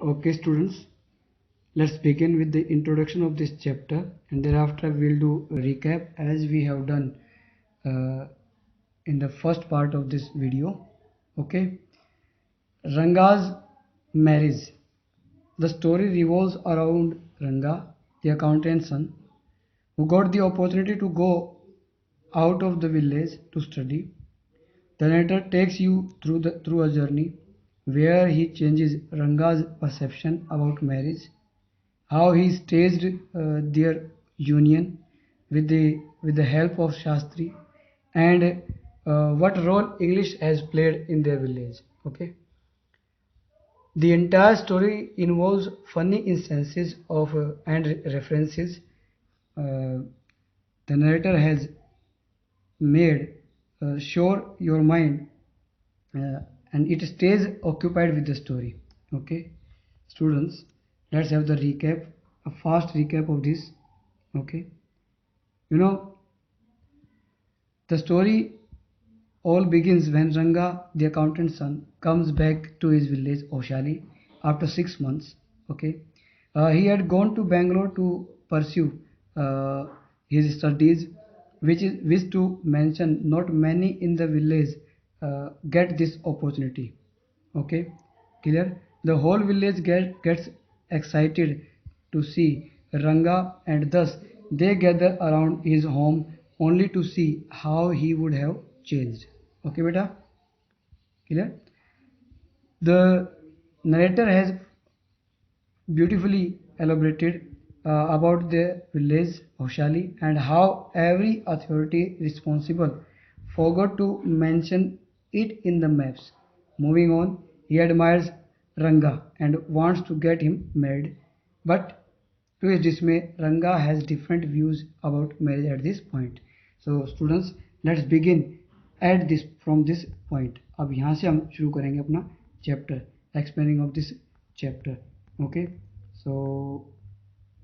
Okay, students, let's begin with the introduction of this chapter, and thereafter we'll do a recap as we have done uh, in the first part of this video. Okay, Ranga's marriage. The story revolves around Ranga, the accountant's son, who got the opportunity to go out of the village to study. The narrator takes you through a journey where he changes Ranga's perception about marriage, how he staged their union with the help of Shastri, and what role English has played in their village. Okay, the entire story involves funny instances of and references. Uh, the narrator has made sure your mind uh, and it stays occupied with the story. Okay, students, let's have the recap, a fast recap of this. Okay, you know, the story all begins when Ranga, the accountant's son, comes back to his village Oshali after 6 months. Okay, he had gone to Bangalore to pursue uh, his studies, which to mention not many in the village get this opportunity. Okay, clear? The whole village gets excited to see Ranga, and thus they gather around his home only to see how he would have changed. Okay, beta? Clear? The narrator has beautifully elaborated about the village Hoshali and how every authority responsible forgot to mention it in the maps. Moving on, he admires Ranga and wants to get him married, but to his dismay, Ranga has different views about marriage at this point. So students, let's begin at this from this point. अब यहाँ से हम शुरू करेंगे अपना chapter, explaining of this chapter. Okay, so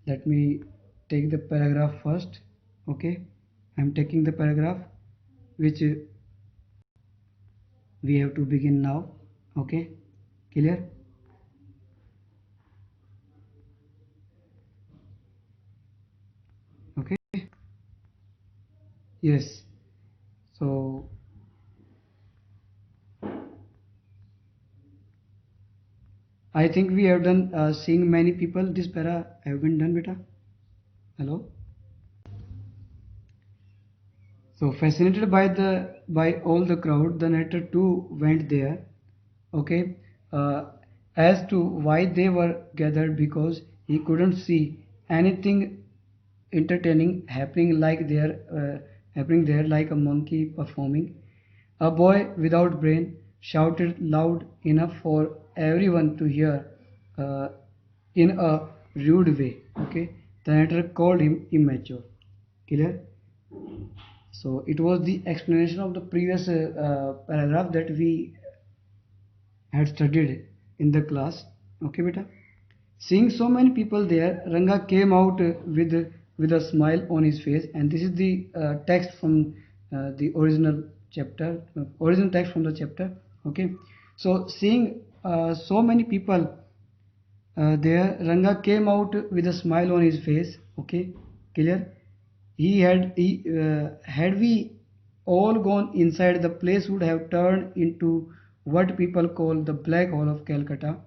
let me take the paragraph first. Okay, I'm taking the paragraph which we have to begin now. Okay, clear? Okay, yes. So I think we have done seeing many people. This para have been done, beta. Hello. So fascinated by all the crowd, the narrator too went there. Okay, as to why they were gathered, because he couldn't see anything entertaining happening there like a monkey performing. A boy without brain shouted loud enough for everyone to hear uh, in a rude way. Okay, the narrator called him immature. Clear? So it was the explanation of the previous paragraph that we had studied in the class. Okay, beta. Seeing so many people there, Ranga came out with a smile on his face, and this is the text from the original text from the chapter. Okay, so seeing so many people there, Ranga came out with a smile on his face. Okay, clear? Had we all gone inside, the place would have turned into what people call the black hole of Calcutta.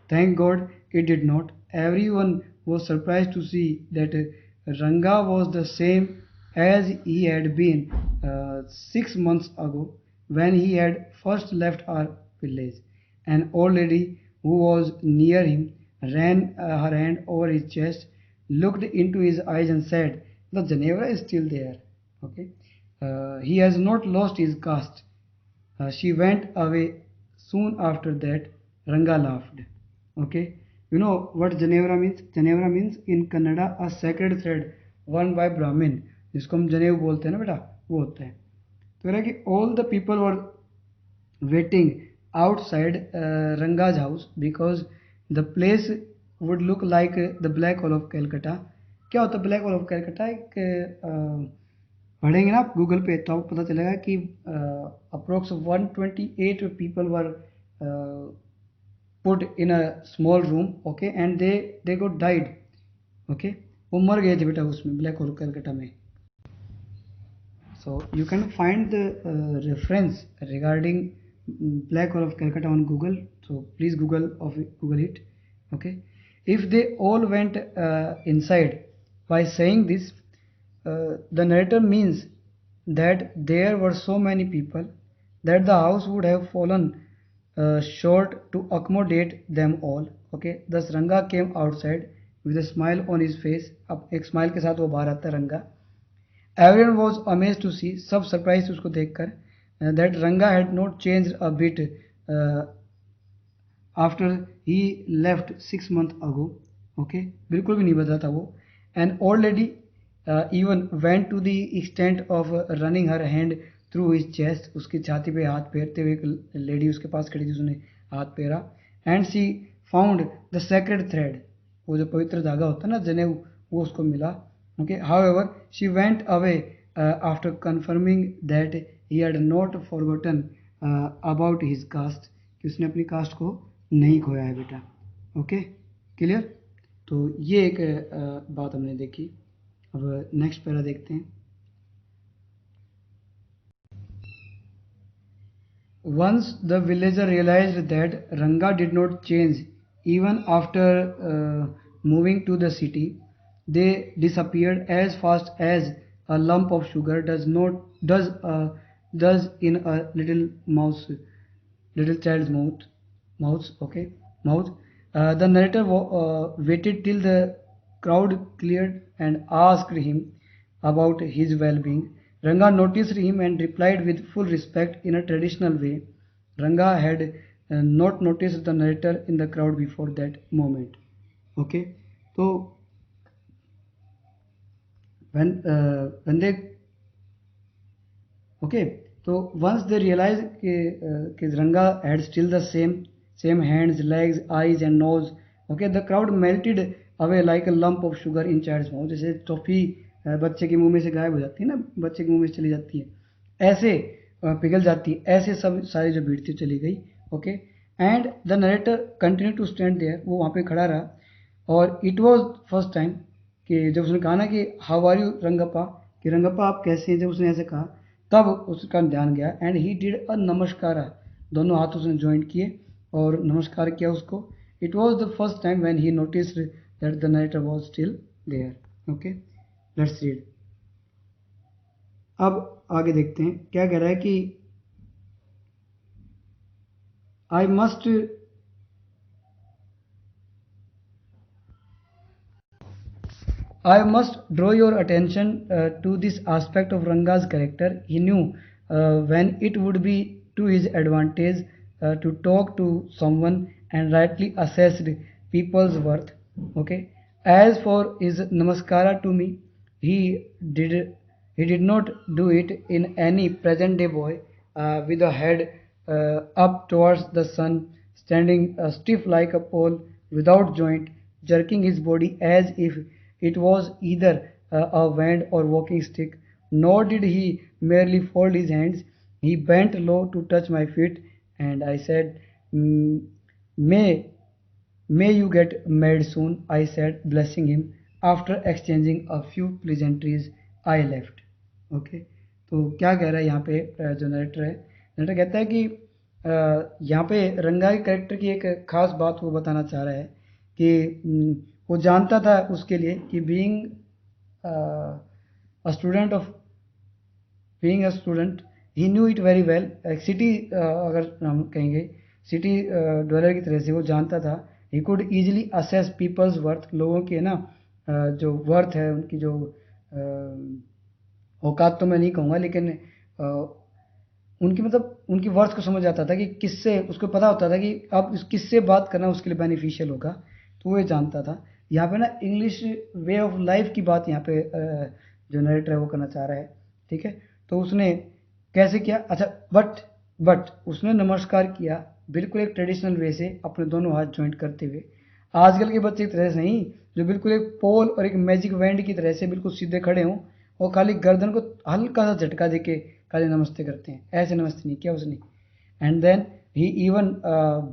Thank God it did not. Everyone was surprised to see that Ranga was the same as he had been 6 months ago when he had first left our village. An old lady who was near him ran her hand over his chest, looked into his eyes, and said, "The Genevra is still there. Okay, he has not lost his caste." She went away soon after that. Ranga laughed. Okay, you know what Genevra means? Genevra means in Kannada a sacred thread worn by Brahmin, जिसको हम जनेऊ बोलते हैं ना बेटा, वो होता है. तो कह रहा है कि all the people were waiting outside Ranga's house because the place would look like the black hole of Calcutta. क्या होता है ब्लैक होल ऑफ कैलकाटा? एक पढ़ेंगे ना आप गूगल पे तो आपको पता चलेगा कि approx 128 people were put in a small room, okay, and they got died, okay, वो मर गए थे बेटा उसमें ब्लैक होल कलकत्ता में. So you can find the reference regarding black hole of Calcutta on Google. So please Google it. Okay. If they all went inside, by saying this, the narrator means that there were so many people that the house would have fallen short to accommodate them all. Okay. Thus Ranga came outside with a smile on his face. अब एक smile के साथ वो बाहर आता है रंगा. Everyone was amazed to see, सब सरप्राइज उसको देखकर that Ranga had not changed a bit after he left 6 months ago. Okay, बिल्कुल भी नहीं बदला था वो. And old lady even went to the extent of running her hand through his chest. उसकी छाती पे हाथ फेरते हुए एक लेडी उसके पास खड़ी थी, उसने हाथ फेरा. And she found the sacred thread. वो जो पवित्र धागा होता है ना जनेऊ, वो उसको मिला. Okay. However, she went away after confirming that he had not forgotten about his caste, कि उसने अपनी कास्ट को नहीं खोया है बेटा. Okay, clear. तो ये एक बात हमने देखी. अब नेक्स्ट पैरा देखते हैं. Once the villager realized that Ranga did not change even after moving to the city, they disappeared as fast as a lump of sugar does in a little child's mouth. Okay, mouth. The narrator waited till the crowd cleared and asked him about his well-being. Ranga noticed him and replied with full respect in a traditional way. Ranga had not noticed the narrator in the crowd before that moment. Okay, so when they okay, so once they realized that Ranga had still the same hands, legs, eyes and nose, okay, the crowd melted away like a lump of sugar in child's mouth. जैसे toffee बच्चे के मुंह में से गायब हो जाती है ना, बच्चे के मुंह में से चली जाती है, ऐसे पिघल जाती है, ऐसे सब सारी जो भीड़ थी चली गई. Okay, and the narrator continue to stand there, वो वहाँ पे खड़ा रहा. और इट वॉज फर्स्ट टाइम कि जब उसने कहा ना कि हाउ आर यू रंगप्पा, कि रंगप्पा आप कैसे हैं, जब उसने ऐसे कहा तब उसका ध्यान गया. एंड ही डिड अ नमस्कारा, दोनों हाथ उसने ज्वाइंट किए और नमस्कार किया उसको. It was the first time when he noticed that the narrator was still there. Okay, let's read. अब आगे देखते हैं क्या कह रहा है कि I must draw your attention to this aspect of Ranga's character. He knew when it would be to his advantage to talk to someone and rightly assessed people's worth. Okay. As for his namaskara to me, he did not do it in any present day boy with a head up towards the sun, standing stiff like a pole, without joint, jerking his body as if it was either a wand or walking stick. Nor did he merely fold his hands. He bent low to touch my feet, and I said, May you get married soon, I said, blessing him. After exchanging a few pleasantries, I left. Okay. तो क्या कह रहा है यहाँ पे जो narrator है, narrator कहता है कि यहाँ पे रंगा के कैरेक्टर की एक खास बात वो बताना चाह रहा है कि वो जानता था उसके लिए कि being a student he knew it very well. City अगर हम कहेंगे सिटी डवेलर की तरह से वो जानता था. He could easily assess people's worth, लोगों के ना जो वर्थ है, उनकी जो औकात तो मैं नहीं कहूँगा, लेकिन उनकी मतलब उनकी वर्थ को समझ आता था कि किससे, उसको पता होता था कि अब किससे बात करना उसके लिए बेनिफिशियल होगा, तो वो ये जानता था. यहाँ पे ना इंग्लिश वे ऑफ लाइफ की बात यहाँ पे जो नरेटर है वो करना चाह रहा है. ठीक है, तो उसने कैसे किया. अच्छा, बट उसने नमस्कार किया बिल्कुल एक ट्रेडिशनल वे से, अपने दोनों हाथ ज्वाइंट करते हुए. आजकल के बच्चे की तरह से नहीं, जो बिल्कुल एक पोल और एक मैजिक बैंड की तरह से बिल्कुल सीधे खड़े हों और खाली गर्दन को हल्का सा झटका देके खाली नमस्ते करते हैं. ऐसे नमस्ते नहीं किया उसने. And then he even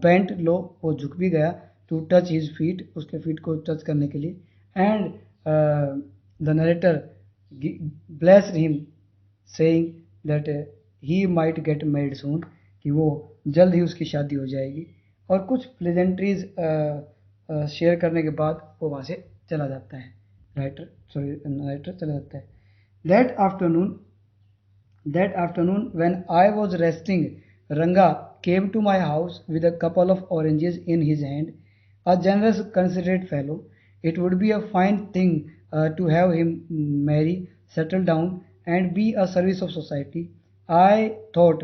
bent low, वो झुक भी गया टू टच हिज फीट, उसके फीट को टच करने के लिए. And the narrator blessed him saying that he might get married soon, कि वो जल्द ही उसकी शादी हो जाएगी. और कुछ प्लेजेंट्रीज शेयर करने के बाद वो वहाँ से चला जाता है. राइटर चला जाता है. That afternoon That afternoon, when I was resting, Ranga came to my house with a couple of oranges in his hand. A generous, considerate fellow. It would be a fine thing to have him marry, settle down, and be a service of society. I thought.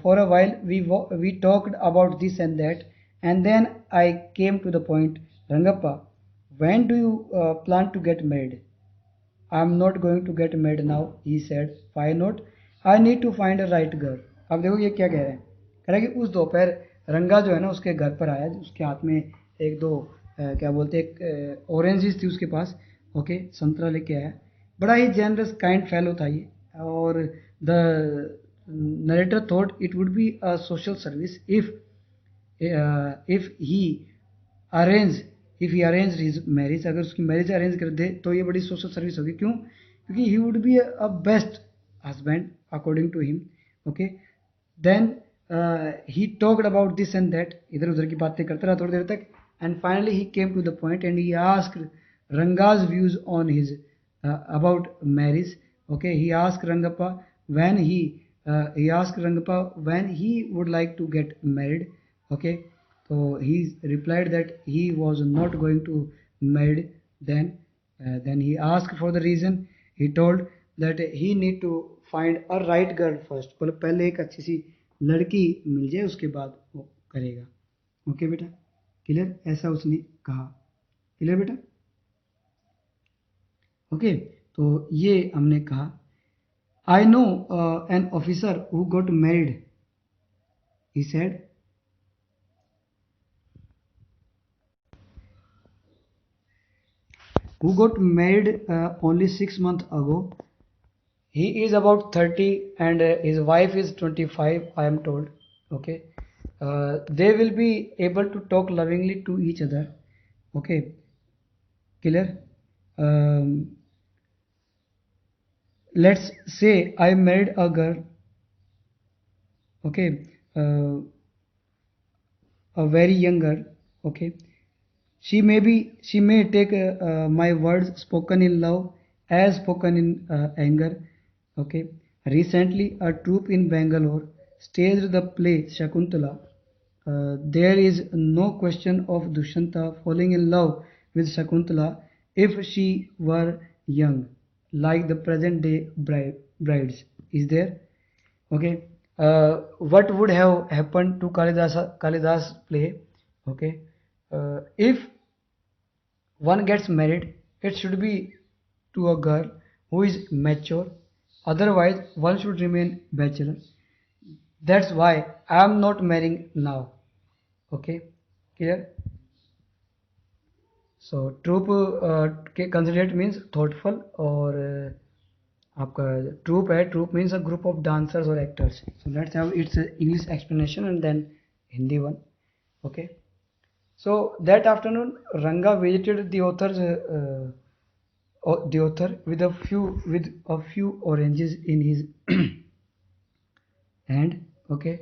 For a while we talked about this and that, and then I came to the point. Rangappa, when do you plan to get married? I'm not going to get married now, he said. Why not? I need to find a right girl. अब देखो ये क्या कह रहे हैं. कह रहा है कि उस दोपहर रंगा जो है ना उसके घर पर आया, उसके हाथ में एक दो क्या बोलते हैं, एक ऑरेंजेस थी उसके पास. ओके, संतरा लेके आया. बड़ा ही जेनरस काइंड फेलो था ये. और the narrator thought it would be a social service if he arrange if he arrange his marriage. अगर उसकी मैरिज अरेंज कर दे तो ये बड़ी सोशल सर्विस होगी. क्यों? क्योंकि he would be a best husband according to him. Okay, then he talked about this and that. इधर उधर की बातें करता रहा थोड़ी देर तक. And finally he came to the point and he asked Ranga's views on his about marriage. Okay, he asked Rangappa when he would like to get married. Okay, so he replied that he was not going to marry. Then he asked for the reason. He told that he need to find a right girl first. बोले पहले एक अच्छी सी लड़की मिल जाए उसके बाद वो करेगा. ओके बेटा, क्लियर? ऐसा उसने कहा. क्लियर बेटा? ओके, तो ये हमने कहा. I know an officer who got married, he said. Who got married only 6 months ago. He is about 30 and his wife is 25, I am told. Okay, they will be able to talk lovingly to each other. Okay, clear? Let's say I married a girl. Okay, a very young girl. Okay, she may take my words spoken in love as spoken in anger. Okay, recently a troupe in Bangalore staged the play Shakuntala. There is no question of Dushyanta falling in love with Shakuntala if she were young, like the present day brides. Is there? Okay, what would have happened to Kalidas play? Okay, if one gets married, it should be to a girl who is mature. Otherwise, one should remain bachelor. That's why I am not marrying now. Okay, clear? So troop considerate means thoughtful, और आपका troop है, troop means a group of dancers or actors. So let's have its English explanation and then Hindi one. Okay. So that afternoon, Ranga visited the author with a few oranges in his hand. Okay,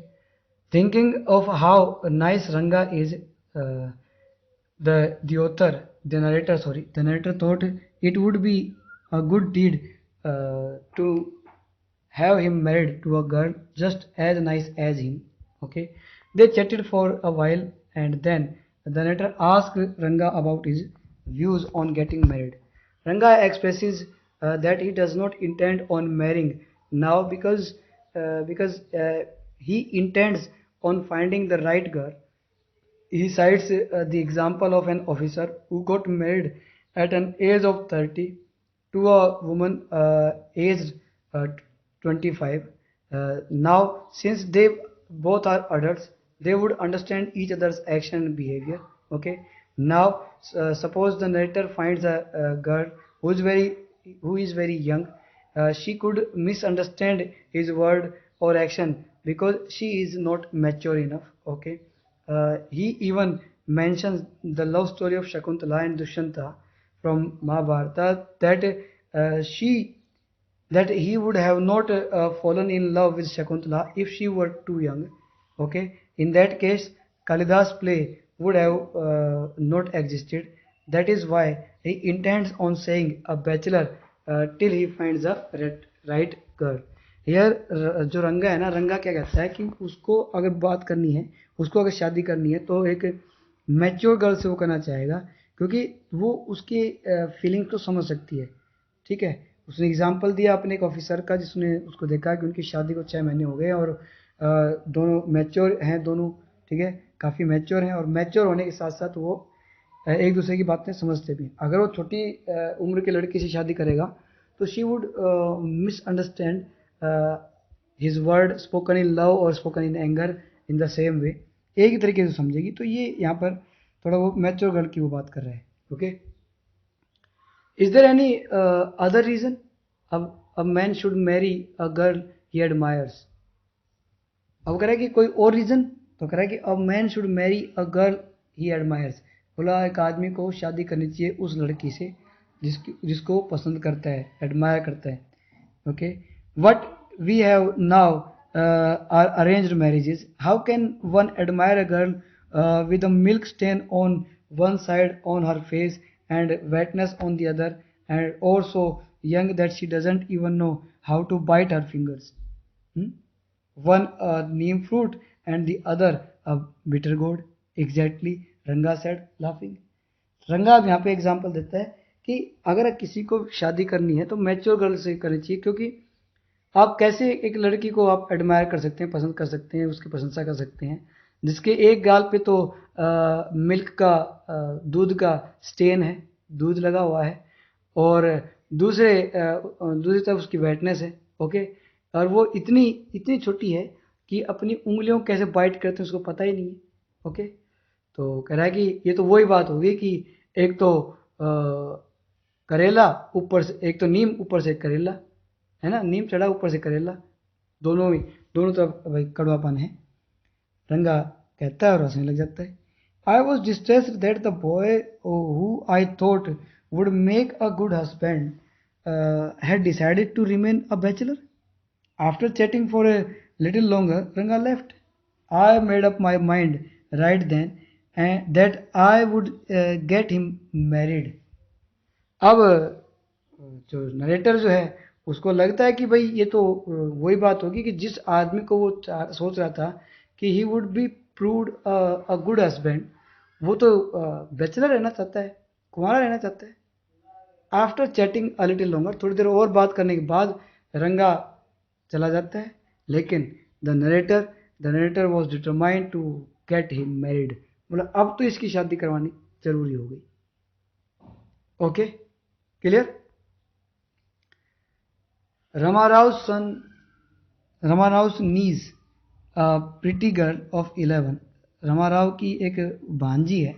thinking of how nice Ranga is, the narrator thought it would be a good deed to have him married to a girl just as nice as him. Okay, they chatted for a while and then the narrator asked Ranga about his views on getting married. Ranga expresses that he does not intend on marrying now because he intends on finding the right girl. He cites the example of an officer who got married at an age of 30 to a woman aged uh, 25. Now, since they both are adults, they would understand each other's action and behavior. Okay. Now, suppose the narrator finds a girl who is very young. She could misunderstand his word or action because she is not mature enough. Okay, he even mentions the love story of Shakuntala and Dushyanta from Mahabharata, that she that he would have not fallen in love with Shakuntala if she were too young. Okay, in that case, Kalidas play would have not existed. That is why he intends on saying a bachelor till he finds a right girl. Here जो रंगा है ना, रंगा क्या कहता है कि उसको अगर बात करनी है, उसको अगर शादी करनी है तो एक मैच्योर गर्ल से वो करना चाहेगा, क्योंकि वो उसकी फीलिंग को समझ सकती है। ठीक है, उसने एग्जाम्पल दिया अपने एक ऑफिसर का, जिसने उसको देखा कि उनकी शादी को 6 महीने हो गए और दोनों मैच्योर हैं दोनों। ठीक है, काफ़ी मैच्योर हैं और मैच्योर होने के साथ साथ वो एक दूसरे की बातें समझते भी हैं। अगर वो छोटी उम्र के लड़की से शादी करेगा तो she would misunderstand his word spoken in love or spoken in anger in the same way, एक ही तरीके से समझेगी। तो ये यहाँ पर थोड़ा वो मैच्योर गर्ल की वो बात कर रहे हैं। Okay, is there any other reason a man should marry a girl he admires? अब कह रहा है कि कोई और रीजन, तो कह रहा है कि अ man should marry a girl he admires. बोला एक आदमी को शादी करनी चाहिए उस लड़की से जिसको पसंद करता है, एडमायर करता है। Okay, what we have now are arranged marriages, how can one admire a girl with a milk stain on one side on her face and wetness on the other, and also young that she doesn't even know how to bite her fingers. One a neem fruit and the other a bitter gourd. Exactly, Ranga said laughing. रंगा अब यहाँ पे example देता है कि अगर किसी को शादी करनी है तो मैच्योर गर्ल से करनी चाहिए, क्योंकि आप कैसे एक लड़की को आप एडमायर कर सकते हैं, पसंद कर सकते हैं, उसकी प्रशंसा कर सकते हैं जिसके एक गाल पे तो मिल्क का दूध का स्टेन है, दूध लगा हुआ है, और दूसरी तरफ उसकी वेटनेस है। ओके, और वो इतनी इतनी छोटी है कि अपनी उंगलियों कैसे बाइट करते हैं उसको पता ही नहीं है। ओके, तो कह रहा है कि ये तो वही बात होगी कि एक तो करेला ऊपर से, एक तो नीम ऊपर से करेला, है ना, नीम चढ़ा ऊपर से करेला, दोनों तरफ भाई कड़वापन है। रंगा कहता है और हंसने लग जाता है। I was distressed that the boy who I thought would make a good husband had decided to remain a bachelor. After chatting for a little longer, Ranga left. I made up my mind right then and that I would get him married. अब जो narrator जो है उसको लगता है कि भाई ये तो वही बात होगी कि जिस आदमी को वो सोच रहा था कि ही would be proved a good husband, वो तो बैचलर रहना चाहता है, कुंवारा रहना चाहता है। After chatting a little longer, थोड़ी देर और बात करने के बाद रंगा चला जाता है, लेकिन the narrator was determined to get him married. बोला अब तो इसकी शादी करवानी जरूरी हो गई। Okay, clear? Ramarao's niece, a pretty girl of 11, Ramarao की एक भांजी है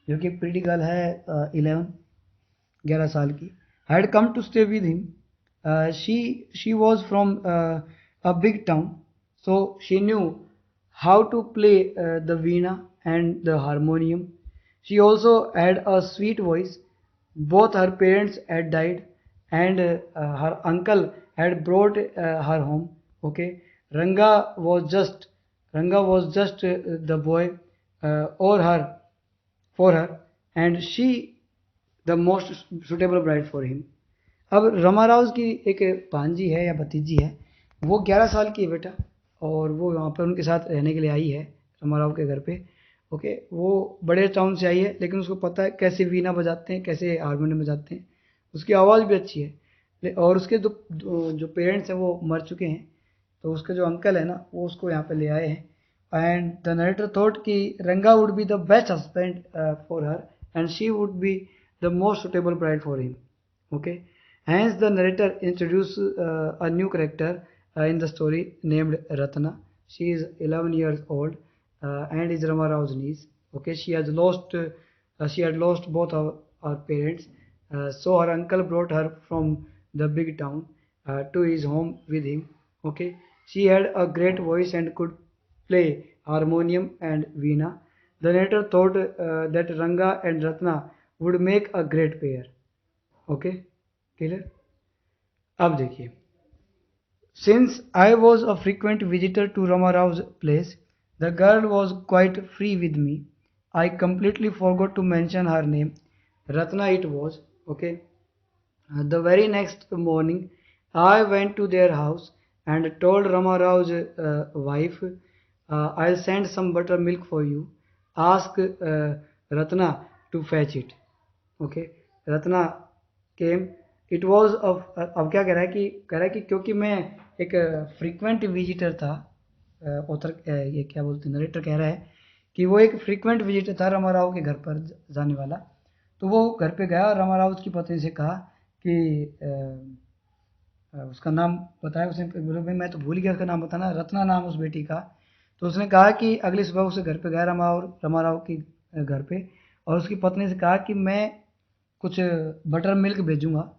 जो कि प्रिटी गर्ल है 11 साल की, had come to stay with him. She was from a big town, so she knew how to play the veena and the harmonium. She also had a sweet voice. Both her parents had died and her uncle had brought her home. Okay, Ranga was just the boy or her for her, and she the most suitable bride for him. अब रमाराव की एक भांजी है या भतीजी है, वो 11 साल की है बेटा, और वो वहाँ पर उनके साथ रहने के लिए आई है रमाराव के घर पे। ओके, वो बड़े टाउन से आई है, लेकिन उसको पता है कैसे वीणा बजाते हैं, कैसे हारमोनियम बजाते हैं, उसकी आवाज़ भी अच्छी है। और उसके जो पेरेंट्स हैं वो मर चुके हैं, तो उसके जो अंकल है ना वो उसको यहाँ पे ले आए हैं। एंड द नरेटर थॉट कि रंगा would be the best husband for her and she would be the most suitable bride for him. Okay, hence the narrator introduces a new character in the story named Ratna. She is 11 years old and is Rama Rao's niece. Okay, she had lost both of her parents, so her uncle brought her from the big town to his home with him. Okay, She had a great voice and could play harmonium and veena. The narrator thought that Ranga and Ratna would make a great pair. Okay, clear? अब देखिए, since I was a frequent visitor to Ramarao's place, the girl was quite free with me. I completely forgot to mention her name. Ratna it was. Okay. The very next morning, I went to their house and told Ramarao's wife, I'll send some buttermilk for you. Ask Ratna to fetch it. Okay. Ratna came. It was of अब क्या कह रहा है कि क्योंकि मैं एक frequent visitor था, ऑथर ये क्या बोलते हैं, नरेटर कह रहा है कि वो एक फ्रीक्वेंट विजिटर था रामाराव के घर पर जाने वाला। तो वो घर पे गया और रामाराव उसकी पत्नी से कहा कि उसका नाम बताया। उसने बोला भाई मैं तो भूल गया उसका नाम बताना, रत्ना नाम उस बेटी का। तो उसने कहा कि अगली सुबह उसे घर पे गया रामाराव की घर पे, और उसकी पत्नी से कहा कि मैं कुछ बटर मिल्क भेजूंगा,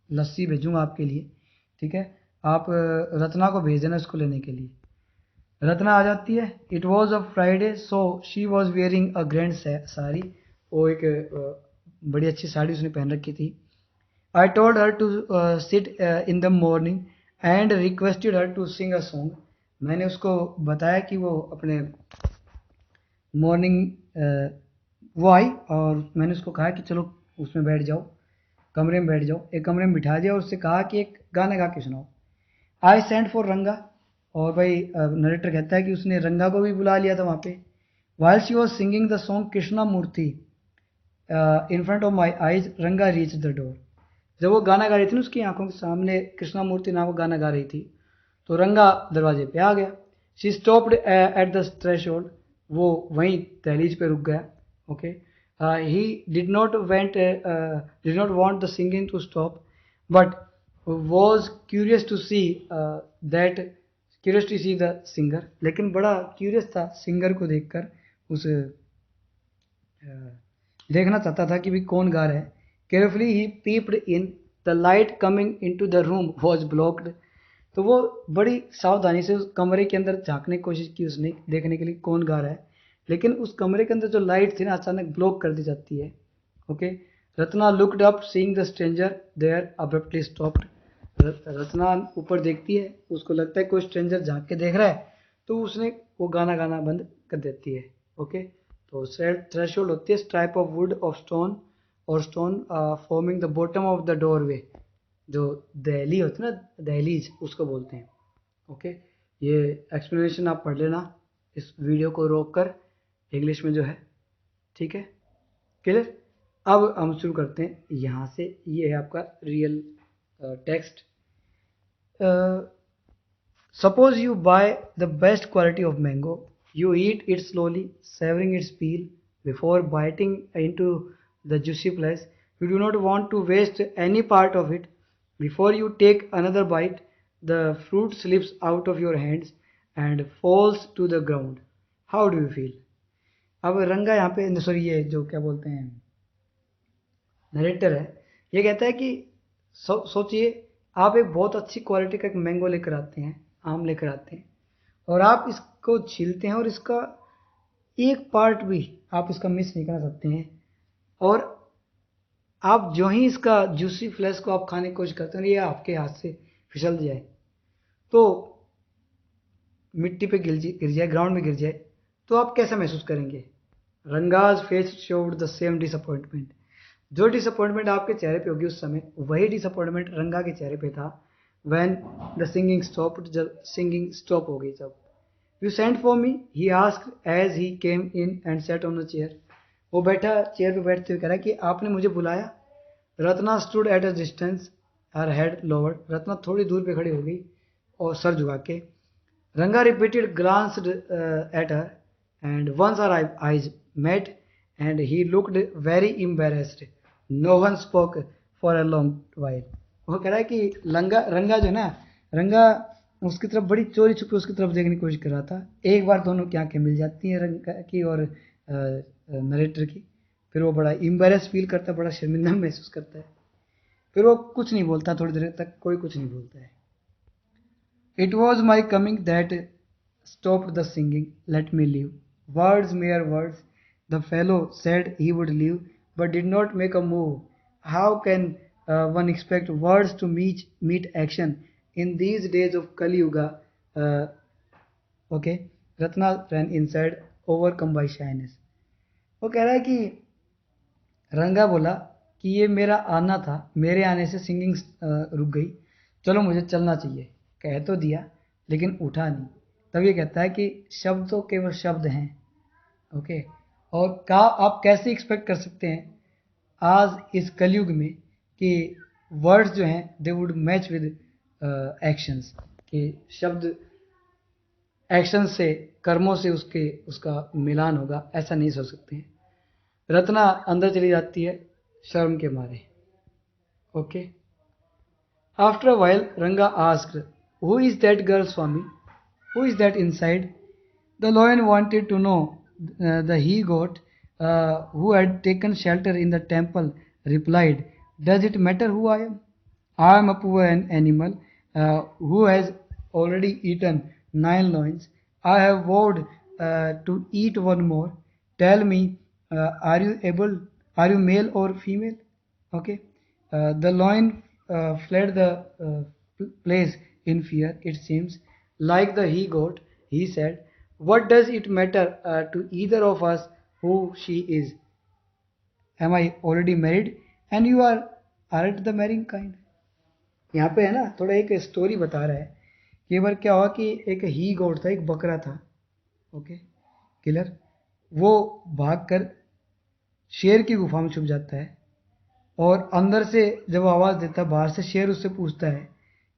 लस्सी भेजूंगा आपके लिए, ठीक है, आप रत्ना को भेज देना इसको लेने के लिए। रत्ना आ जाती है। It was a Friday so she was wearing a grand sari. वो एक बड़ी अच्छी साड़ी उसने पहन रखी थी। I told her to sit in the morning and requested her to sing a song. मैंने उसको बताया कि वो अपने मॉर्निंग वो आई और मैंने उसको कहा कि चलो उसमें बैठ जाओ, कमरे में बैठ जाओ। एक कमरे में बिठा दिया और उससे कहा कि एक गाना गा के सुनाओ। आई सेंड फॉर रंगा, और भाई नरेटर कहता है कि उसने रंगा को भी बुला लिया था वहाँ पे। While she was singing the song Krishna Murthy in front of my eyes, Ranga reach the door. जब वो गाना गा रही थी ना, उसकी आंखों के सामने कृष्णा मूर्ति नाम का गाना गा रही थी, तो रंगा दरवाजे पे आ गया। She stopped at the threshold, वो वहीं दहलीज पे रुक गया। Okay, he did not want the singing to stop but was curious to see the singer. लेकिन बड़ा क्यूरियस था सिंगर को देखकर, उस देखना चाहता था कि भी कौन गा रहा है। Carefully he peeped in, the light coming into the room was blocked. तो वो बड़ी सावधानी से उस कमरे के अंदर झांकने की कोशिश की उसने, देखने के लिए कौन गा रहा है, लेकिन उस कमरे के अंदर जो लाइट थी ना अचानक ब्लॉक कर दी जाती है। Okay, Ratna looked up seeing the stranger there abruptly stopped. Ratna ऊपर देखती है, उसको लगता है कोई स्ट्रेंजर झांक के देख रहा है, तो उसने वो गाना गाना बंद कर देती है। ओके, तो थ्रेशोल्ड होती है stripe of wood of stone or stone forming the bottom of the doorway. जो दहली होती है ना, दहलीज उसको बोलते हैं। ओके, ये एक्सप्लेनेशन आप पढ़ लेना इस वीडियो को रोक कर इंग्लिश में जो है, ठीक है, क्लियर। अब हम शुरू करते हैं यहाँ से। ये है आपका real text. Suppose you buy the best quality of mango. You eat it slowly, savoring its peel before biting into the juicy flesh. You do not want to waste any part of it. Before you take another bite, the fruit slips out of your hands and falls to the ground. How do you feel? अब रंगा यहाँ पे, sorry, ये जो क्या बोलते हैं narrator है, ये कहता है कि सोचिए आप एक बहुत अच्छी क्वालिटी का एक मैंगो लेकर आते हैं, आम लेकर आते हैं, और आप इसको छीलते हैं और इसका एक पार्ट भी आप इसका मिस नहीं करना सकते हैं, और आप जो ही इसका जूसी फ्लेश को आप खाने की कोशिश करते हैं, ये आपके हाथ से फिसल जाए, तो मिट्टी पे गिर जाए, ग्राउंड में गिर जाए, तो आप कैसा महसूस करेंगे? Ranga's face showed the same disappointment. जो डिसअपॉइंटमेंट आपके चेहरे पे होगी उस समय, वही डिसअपॉइंटमेंट रंगा के चेहरे पे था। व्हेन द सिंगिंग स्टॉप्ड, जब सिंगिंग स्टॉप हो गई। जब you sent for me, he asked as he came in and set on a chair. वो बैठा चेयर पे बैठते हुए कह रहा कि आपने मुझे बुलाया। Ratna stood at a distance, her head lowered. Ratna थोड़ी दूर पे खड़ी हो गई और सर झुका के। रंगा repeated glanced at her and once our eyes met and he looked very embarrassed. No one spoke for a long while. वो कह रहा है कि रंगा जो है ना, रंगा उसकी तरफ बड़ी चोरी छुपे उसकी तरफ देखने की कोशिश कर रहा था। एक बार दोनों की आंखें मिल जाती हैं, रंगा की और नरेटर की। फिर वो बड़ा एम्बेरस फील करता है, बड़ा शर्मिंदा महसूस करता है। फिर वो कुछ नहीं बोलता, थोड़ी देर तक कोई कुछ नहीं बोलता है। It was my coming that stopped the singing. Let me leave. Words, mere words. The fellow said he would leave, but did not make a move. How can one expect words to meet action in these days of Kali Yuga? Uh, okay, Ratna ran inside, overcome by shyness. वो कह रहा है कि रंगा बोला कि ये मेरा आना था, मेरे आने से सिंगिंग रुक गई, चलो मुझे चलना चाहिए। कह तो दिया लेकिन उठा नहीं। तब ये कहता है कि शब्द तो केवल शब्द हैं, ओके। और का आप कैसे एक्सपेक्ट कर सकते हैं आज इस कलयुग में कि वर्ड्स जो हैं they would match with actions, कि शब्द एक्शन से, कर्मों से उसका मिलान होगा, ऐसा नहीं सोच सकते हैं। रत्ना अंदर चली जाती है शर्म के मारे, okay. After a while Ranga asked, who is that girl Swami, who is that inside? The lion wanted to know the he goat who had taken shelter in the temple replied, does it matter who I am? I am a poor animal who has already eaten 9 loins. I have vowed to eat one more. Tell me, are you male or female? Okay. The lion fled the place in fear, it seems. Like the he goat, he said, what does it matter to either of us who she is? Am I already married and you aren't the marrying kind? यहाँ पे है ना थोड़ा एक story बता रहा है कि एक बार क्या हुआ कि एक ही गोट था, एक बकरा था, ओके। किलर वो भागकर शेर की गुफा में छुप जाता है और अंदर से जब आवाज़ देता है, बाहर से शेर उससे पूछता है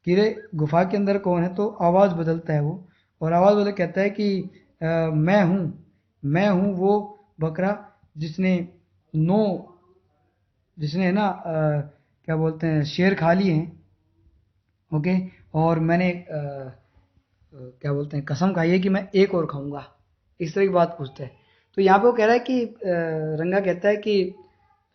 कि रे गुफा के अंदर कौन है? तो आवाज़ बदलता है वो, और आवाज़ बदल कहता है कि मैं हूँ वो बकरा जिसने नो जिसने है ना क्या बोलते हैं शेर खा लिए हैं, ओके। और मैंने क्या बोलते हैं कसम खाई है कि मैं एक और खाऊंगा। इस तरह की बात पूछता है। तो यहाँ पे वो कह रहा है कि रंगा कहता है कि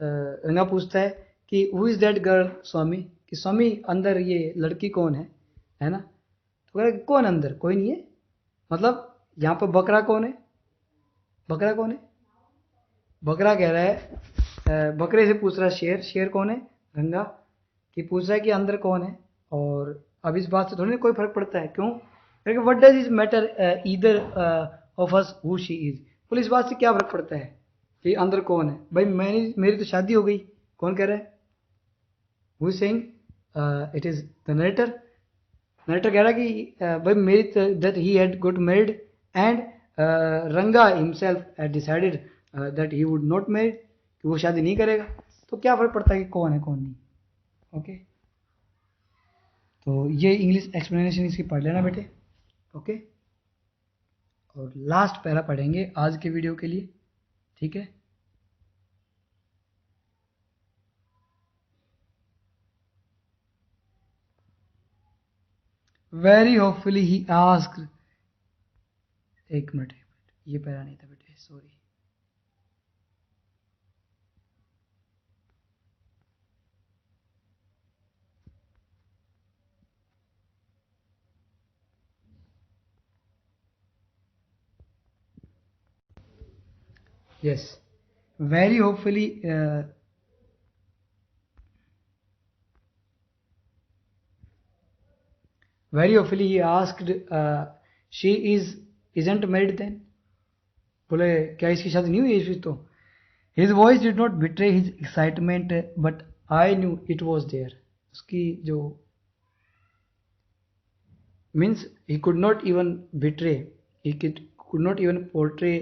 रंगा पूछता है कि हु इज़ दैट गर्ल स्वामी, कि स्वामी अंदर ये लड़की कौन है ना? तो कह रहा है कौन अंदर? कोई नहीं है। मतलब यहाँ पर बकरा कौन है? बकरा कौन है? बकरा कह रहा है, बकरे से पूछ रहा है शेर, शेर कौन है? रंगा। कि पूछ रहा है कि अंदर कौन है। और अब इस बात से थोड़ी ना कोई फर्क पड़ता है, क्यों? क्योंकि what does is matter either of us who she is. बोले इस बात से क्या फर्क पड़ता है कि अंदर कौन है? भाई मेरी तो शादी हो गई। कौन कह रहा है? Who is saying? It is the narrator. Narrator कह रहा है कि भाई मेरी that he had got married and Ranga himself had decided that he would not married, कि वो शादी नहीं करेगा। तो क्या फर्क पड़ता है कि कौन है कौन नहीं, ओके। तो ये इंग्लिश एक्सप्लेनेशन इसकी पढ़ लेना बेटे, ओके। और लास्ट पैरा पढ़ेंगे आज के वीडियो के लिए, ठीक है। वेरी होपफुली ही आस्क्ड, एक मिनट ये पैरा नहीं था बेटे, sorry. yes, very hopefully he asked, she isn't married then? बोले क्या इसकी शादी नहीं हुई फिर तो? his voice did not betray his excitement but I knew it was there. उसकी जो means he could not even betray, could not even portray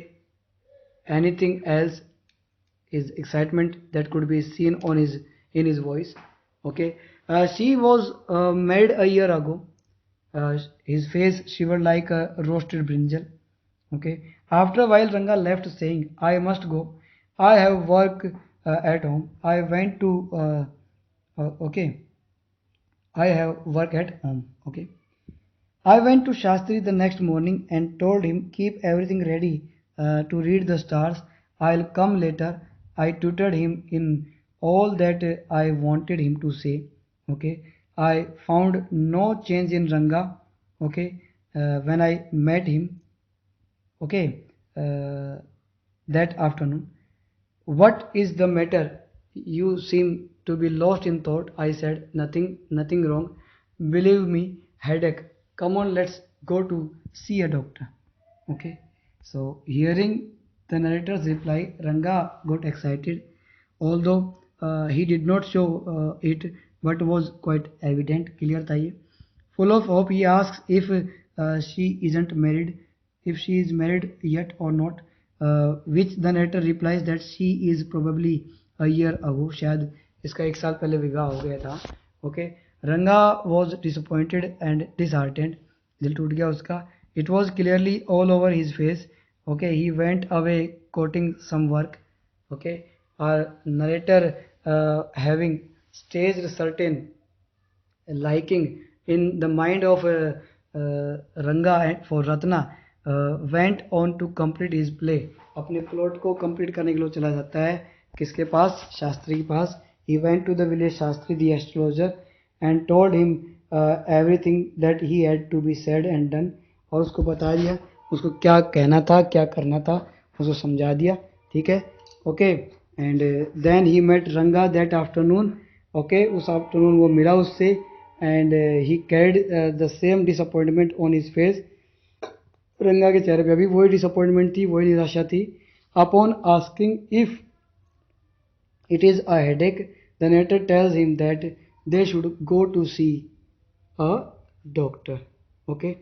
anything else his excitement that could be seen on in his voice, okay. She was married a year ago. His face shivered like a roasted brinjal, okay. After a while Ranga left saying, I must go, I have work at home. I went to okay, I have work at home, okay. I went to Shastri the next morning and told him, keep everything ready to read the stars. I'll come later. I tutored him in all that I wanted him to say. Okay. I found no change in Ranga. okay, when I met him, okay, that afternoon. What is the matter? You seem to be lost in thought. I said, nothing, nothing wrong. Believe me, headache. Come on, let's go to see a doctor. Okay. So hearing the narrator's reply, Ranga got excited, although he did not show it, but was quite evident. Clear था ये. Full of hope, he asks if she isn't married, if she is married yet or not, which the narrator replies that she is probably a year ago. शायद इसका एक साल पहले विवाह हो गया था. Okay. Ranga was disappointed and disheartened. दिल टूट गया उसका. It was clearly all over his face. Okay. He went away quoting some work. Okay. Our narrator having staged certain liking in the mind of Ranga and for Ratna, went on to complete his play. अपने plot को complete करने के लिए चला जाता है किसके पास? शास्त्री के पास. He went to the village Shastri, the astrologer, and told him everything that he had to be said and done. और उसको बता दिया उसको क्या कहना था, क्या करना था, उसको समझा दिया. ठीक है. Okay. And then he met Ranga that afternoon. Okay. उस आफ्टरनून वो मिला उससे, and he carried the same disappointment on his face. Ranga के चेहरे पे अभी वही डिसअपॉइंटमेंट थी, वही निराशा थी. Upon asking if it is a headache, the narrator tells him that they should go to see a doctor. Okay.